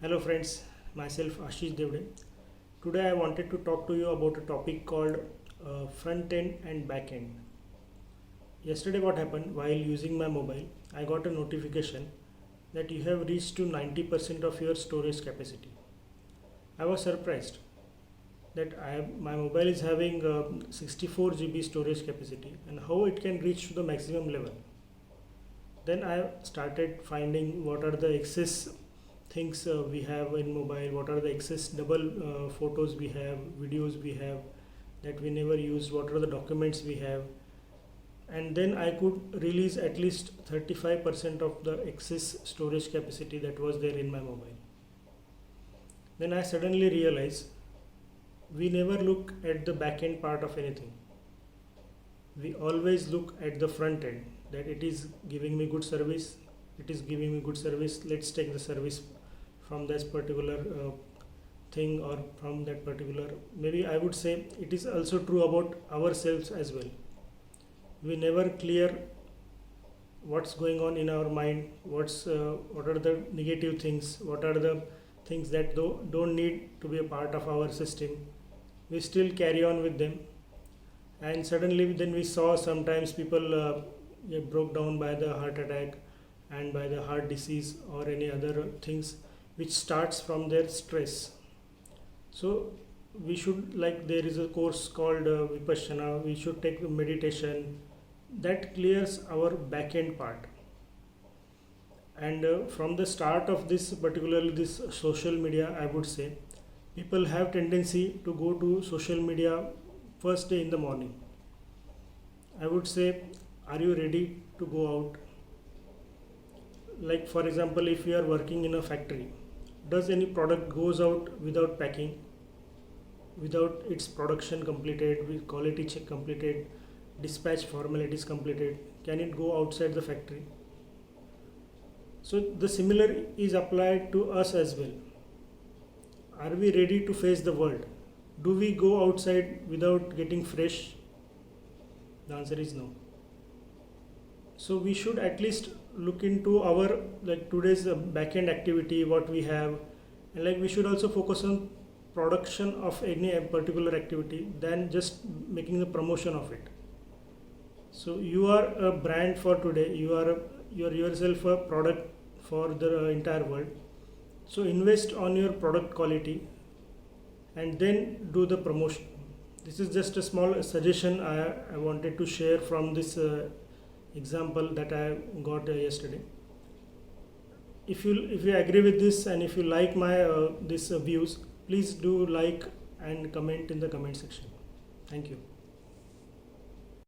Hello friends, myself Ashish Devde. Today I wanted to talk to you about a topic called front end and back end. Yesterday what happened while using my mobile, I got a notification that you have reached to 90% of your storage capacity. I was surprised that my mobile is having 64 GB storage capacity and how it can reach to the maximum level. Then I started finding what are the excess things we have in mobile, what are the excess double photos we have, videos we have that we never use, what are the documents we have, and then I could release at least 35% of the excess storage capacity that was there in my mobile. Then I suddenly realized we never look at the back end part of anything. We always look at the front end, that it is giving me good service, it is giving me good service, let's take the service from this particular thing, or from that particular, maybe I would say it is also true about ourselves as well. We never clear what's going on in our mind, what are the negative things, what are the things that don't need to be a part of our system. We still carry on with them, and suddenly then we saw sometimes people get broke down by the heart attack and by the heart disease or any other things which starts from their stress. So we should, like, there is a course called Vipassana, we should take meditation that clears our back end part. And from the start of this, particularly this social media, I would say people have tendency to go to social media first day in the morning. I would say, are you ready to go out? Like for example, if you are working in a factory, does any product goes out without packing, without its production completed, with quality check completed, dispatch formalities completed? Can it go outside the factory? So the similar is applied to us as well. Are we ready to face the world? Do we go outside without getting fresh? The answer is no. So we should at least look into our, like, today's back-end activity, what we have, and like we should also focus on production of any particular activity than just making the promotion of it. So you are a brand for today, you are yourself a product for the entire world. So invest on your product quality and then do the promotion. This is just a small suggestion I wanted to share from this example that I got yesterday. If you agree with this, and if you like my this views, please do like and comment in the comment section. Thank you.